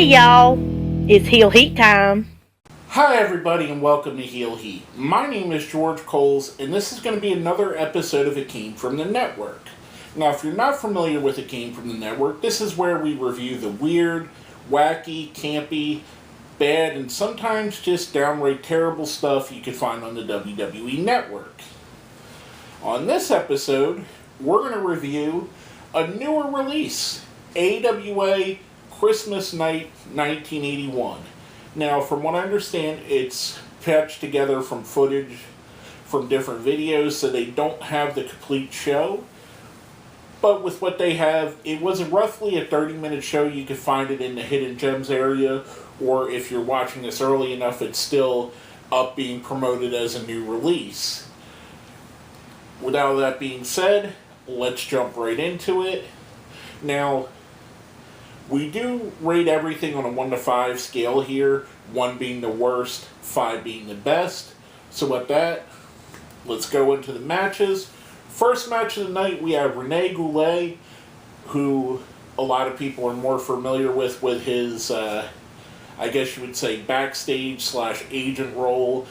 y'all, it's Heel Heat time. Hi everybody and welcome to Heel Heat. My name is George Coles and this is going to be another episode of It Came From The Network. Now if you're not familiar with It Came From The Network, this is where we review the weird, wacky, campy, bad, and sometimes just downright terrible stuff you could find on the WWE Network. On this episode, we're going to review a newer release, AWA Christmas Night 1981. Now, from what I understand, it's patched together from footage from different videos, so they don't have the complete show. But with what they have, it was roughly a 30-minute show. You could find it in the Hidden Gems area, or if you're watching this early enough, it's still up being promoted as a new release. With all that being said, let's jump right into it. Now, we do rate everything on a 1 to 5 scale here, 1 being the worst, 5 being the best. So with that, let's go into the matches. First match of the night, we have Renee Goulet, who a lot of people are more familiar with his, I guess you would say, backstage/agent role.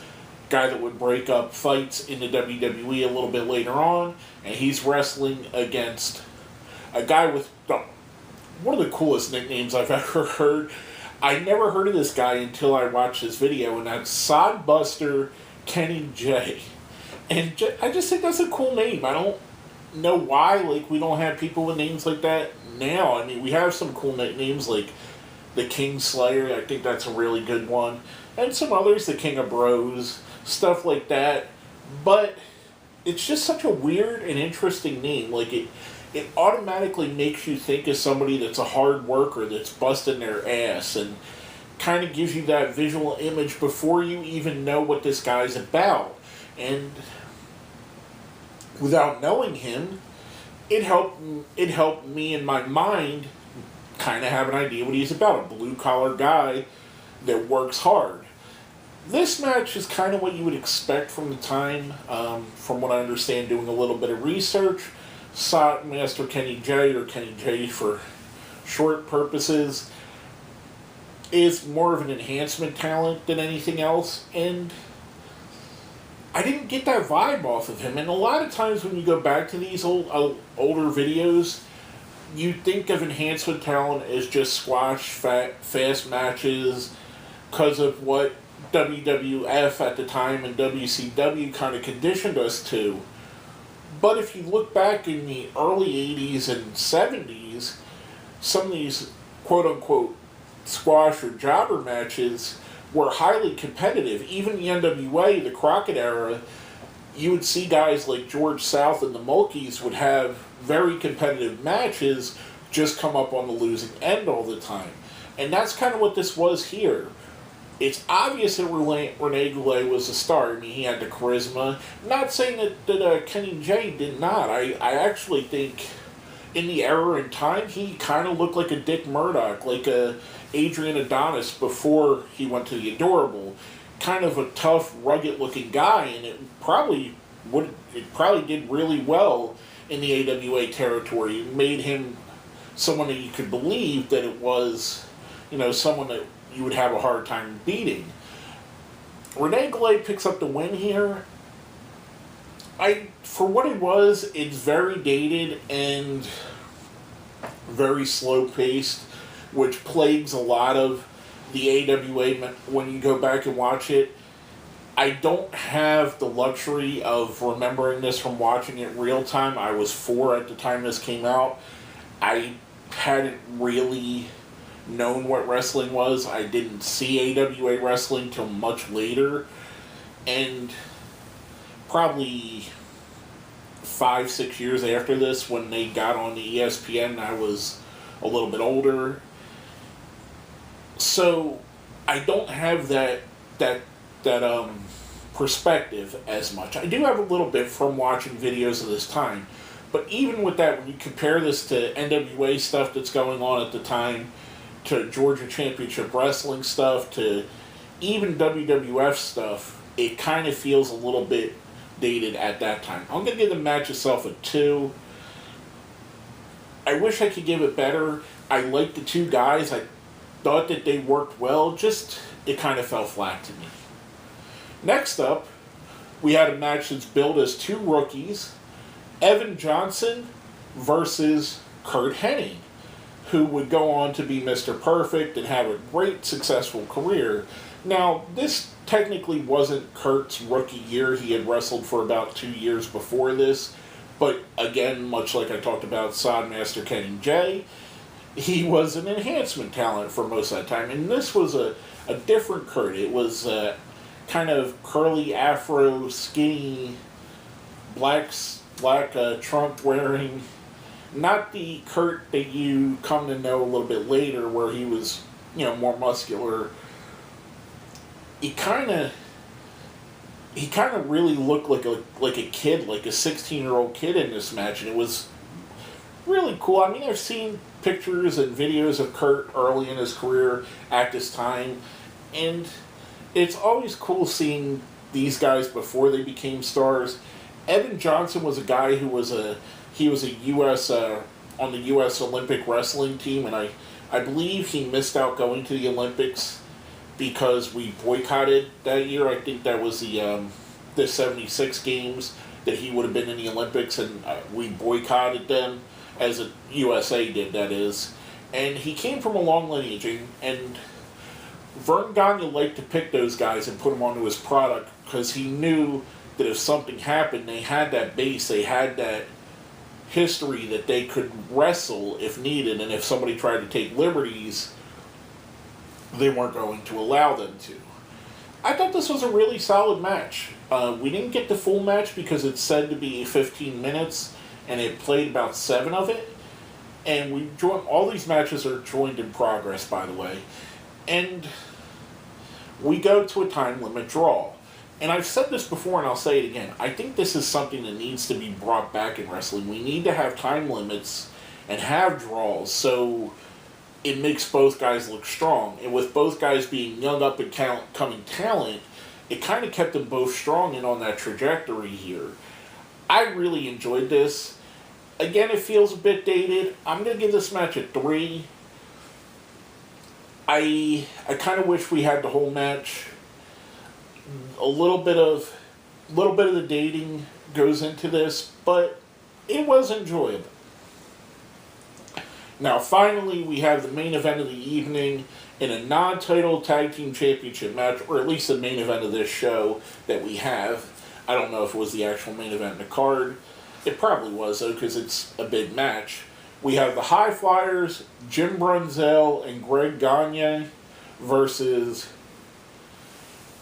Guy that would break up fights in the WWE a little bit later on. And he's wrestling against a guy with one of the coolest nicknames I've ever heard. I never heard of this guy until I watched this video, and that's Sodbuster Kenny J. And I just think that's a cool name. I don't know why we don't have people with names like that now. I mean, we have some cool nicknames like the King Slayer. I think that's a really good one. And some others, the King of Bros, stuff like that. But it's just such a weird and interesting name. It automatically makes you think of somebody that's a hard worker, that's busting their ass, and kind of gives you that visual image before you even know what this guy's about. And without knowing him, it helped me in my mind kind of have an idea what he's about. A blue-collar guy that works hard. This match is kind of what you would expect from the time, from what I understand, doing a little bit of research. Master Kenny J, or Kenny J for short purposes, is more of an enhancement talent than anything else, and I didn't get that vibe off of him. And a lot of times when you go back to these older videos, you think of enhancement talent as just squash, fast matches, because of what WWF at the time and WCW kind of conditioned us to. But if you look back in the early 80s and 70s, some of these quote-unquote squash or jobber matches were highly competitive. Even the NWA, the Crockett era, you would see guys like George South and the Mulkeys would have very competitive matches, just come up on the losing end all the time. And that's kind of what this was here. It's obvious that Renee Goulet was a star. I mean, he had the charisma. Not saying that Kenny J did not. I actually think in the era and time, he kind of looked like a Dick Murdoch, like a Adrian Adonis before he went to the Adorable. Kind of a tough, rugged-looking guy, and it probably did really well in the AWA territory. It made him someone that you could believe that it was, someone that you would have a hard time beating. Renee Goulet picks up the win here. For what it was, it's very dated and very slow-paced, which plagues a lot of the AWA when you go back and watch it. I don't have the luxury of remembering this from watching it real time. I was 4 at the time this came out. I hadn't really known what wrestling was. I didn't see AWA wrestling till much later, and probably 5-6 years after this, when they got on the ESPN, I was a little bit older, so I don't have that perspective as much. I do have a little bit from watching videos of this time, but even with that, when you compare this to NWA stuff that's going on at the time, to Georgia Championship Wrestling stuff, to even WWF stuff, it kind of feels a little bit dated at that time. I'm going to give the match itself a 2. I wish I could give it better. I like the two guys. thought that they worked well, just it kind of fell flat to me. Next up, we had a match that's billed as two rookies, Evan Johnson versus Curt Hennig, who would go on to be Mr. Perfect and have a great successful career. Now, this technically wasn't Curt's rookie year. He had wrestled for about 2 years before this. But again, much like I talked about Sodmaster Kenny J, he was an enhancement talent for most of that time. And this was a different Curt. It was kind of curly afro, skinny, black trunk wearing. Not the Curt that you come to know a little bit later, where he was, more muscular. He kind of really looked like a kid, like a 16-year-old kid in this match, and it was really cool. I mean, I've seen pictures and videos of Curt early in his career at this time, and it's always cool seeing these guys before they became stars. Evan Johnson was a guy who was a U.S. On the U.S. Olympic wrestling team, and I believe he missed out going to the Olympics because we boycotted that year. I think that was the 76 games that he would have been in the Olympics, and we boycotted them, as a USA did, that is. And he came from a long lineage, and Vern Gagne liked to pick those guys and put them onto his product because he knew that if something happened, they had that base, they had that history that they could wrestle if needed, and if somebody tried to take liberties, they weren't going to allow them to. I thought this was a really solid match. We didn't get the full match because it's said to be 15 minutes, and it played about 7 of it. And all these matches are joined in progress, by the way. And we go to a time limit draw. And I've said this before, and I'll say it again. I think this is something that needs to be brought back in wrestling. We need to have time limits and have draws so it makes both guys look strong. And with both guys being young up-and-coming talent, it kind of kept them both strong and on that trajectory here. I really enjoyed this. Again, it feels a bit dated. I'm going to give this match a 3. I kind of wish we had the whole match. A little bit of the dating goes into this, but it was enjoyable. Now, finally, we have the main event of the evening in a non-title tag team championship match, or at least the main event of this show that we have. I don't know if it was the actual main event in the card. It probably was, though, because it's a big match. We have the High Flyers, Jim Brunzell and Greg Gagne versus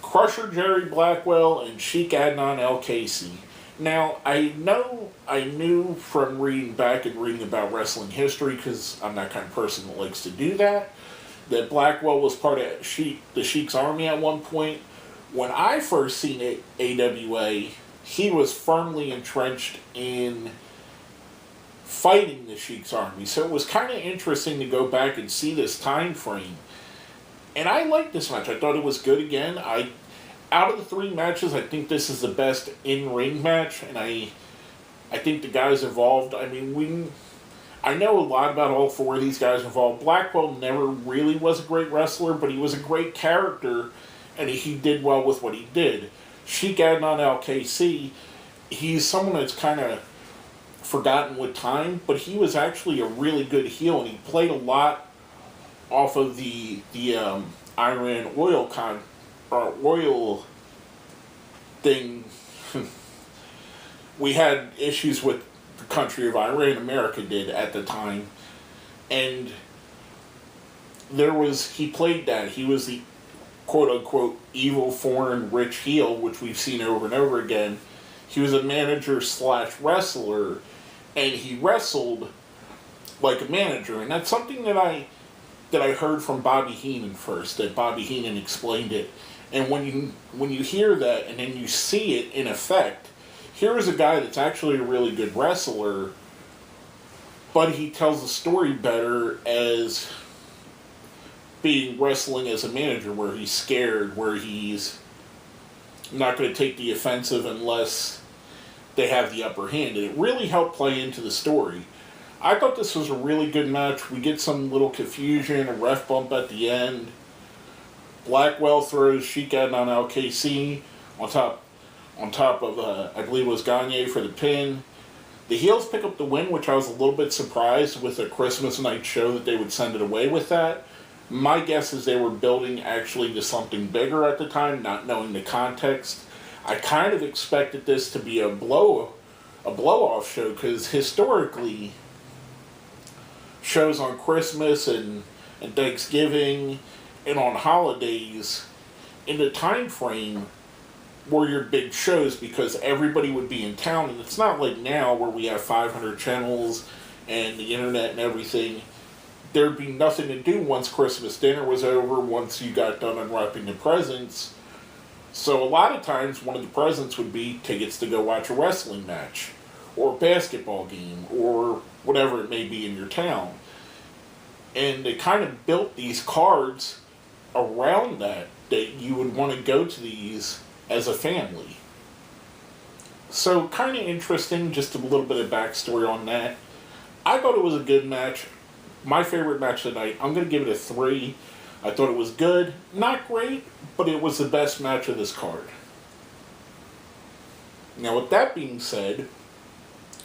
Crusher Jerry Blackwell and Sheik Adnan El Casey. Now, I knew from reading about wrestling history, because I'm that kind of person that likes to do that Blackwell was part of the Sheik's army at one point. When I first seen it, AWA, he was firmly entrenched in fighting the Sheik's army. So it was kind of interesting to go back and see this time frame. And I liked this match. I thought it was good again. Out of the 3 matches, I think this is the best in-ring match, and I think the guys involved, I know a lot about all 4 of these guys involved. Blackwell never really was a great wrestler, but he was a great character, and he did well with what he did. Sheik Adnan Al-KC, he's someone that's kind of forgotten with time, but he was actually a really good heel, and he played a lot off of the Iran oil thing. We had issues with the country of Iran, America did at the time, and he played that. He was the quote-unquote evil foreign rich heel, which we've seen over and over again. He was a manager/wrestler, and he wrestled like a manager, and that's something that I heard from Bobby Heenan first, that Bobby Heenan explained it. And when you hear that and then you see it in effect, here is a guy that's actually a really good wrestler, but he tells the story better as being wrestling as a manager, where he's scared, where he's not going to take the offensive unless they have the upper hand. And it really helped play into the story. I thought this was a really good match. We get some little confusion, a ref bump at the end. Blackwell throws Kenan on LKC on top of I believe it was Gagne for the pin. The heels pick up the win, which I was a little bit surprised with a Christmas night show that they would send it away with that. My guess is they were building actually to something bigger at the time, not knowing the context. I kind of expected this to be a blow-off show, because historically, shows on Christmas and Thanksgiving and on holidays in the time frame were your big shows, because everybody would be in town. And it's not like now where we have 500 channels and the internet and everything. There'd be nothing to do once Christmas dinner was over, once you got done unwrapping the presents. So a lot of times one of the presents would be tickets to go watch a wrestling match or a basketball game or whatever it may be in your town. And they kind of built these cards around that you would want to go to these as a family. So kind of interesting, just a little bit of backstory on that. I thought it was a good match. My favorite match of the night. I'm going to give it a 3. I thought it was good. Not great, but it was the best match of this card. Now with that being said,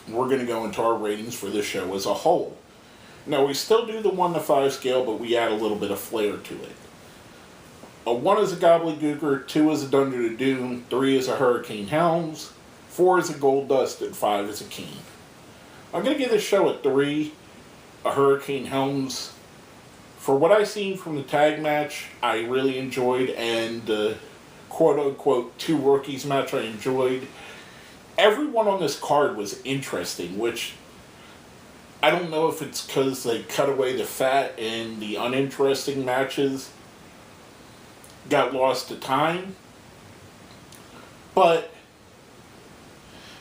we're going to go into our ratings for this show as a whole. Now we still do the 1 to 5 scale, but we add a little bit of flair to it. A 1 is a Gobbledygooker, 2 is a Dungeon of Doom, 3 is a Hurricane Helms, 4 is a Gold Dust, and 5 is a Kane. I'm going to give this show a 3, a Hurricane Helms. For what I've seen from the tag match, I really enjoyed, and the quote-unquote 2 rookies match I enjoyed. Everyone on this card was interesting, which I don't know if it's because they cut away the fat and the uninteresting matches got lost to time, but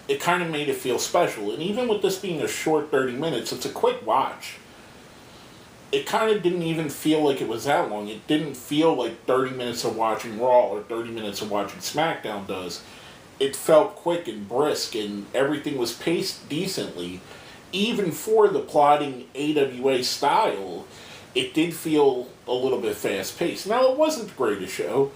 it kind of made it feel special. And even with this being a short 30 minutes, it's a quick watch. It kind of didn't even feel like it was that long. It didn't feel like 30 minutes of watching Raw or 30 minutes of watching SmackDown does. It felt quick and brisk, and everything was paced decently. Even for the plodding AWA style, it did feel a little bit fast-paced. Now, it wasn't the greatest show,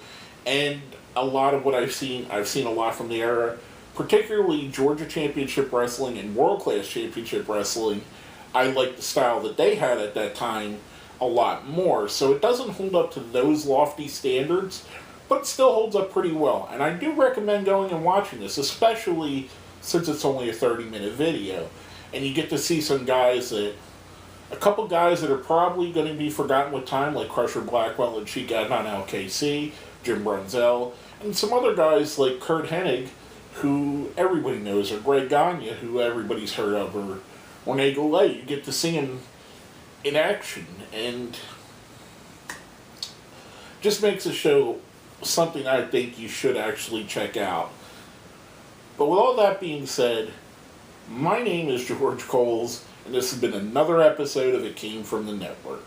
and a lot of what I've seen a lot from the era, particularly Georgia Championship Wrestling and World Class Championship Wrestling. I liked the style that they had at that time a lot more, so it doesn't hold up to those lofty standards, but it still holds up pretty well. And I do recommend going and watching this, especially since it's only a 30-minute video. And you get to see some guys a couple guys that are probably going to be forgotten with time, like Crusher Blackwell and Kenan on LKC, Jim Brunzell, and some other guys like Curt Hennig, who everybody knows, or Greg Gagne, who everybody's heard of, or Renee Goulet. You get to see him in action, and just makes the show something I think you should actually check out. But with all that being said, my name is George Coles, and this has been another episode of It Came From the Network.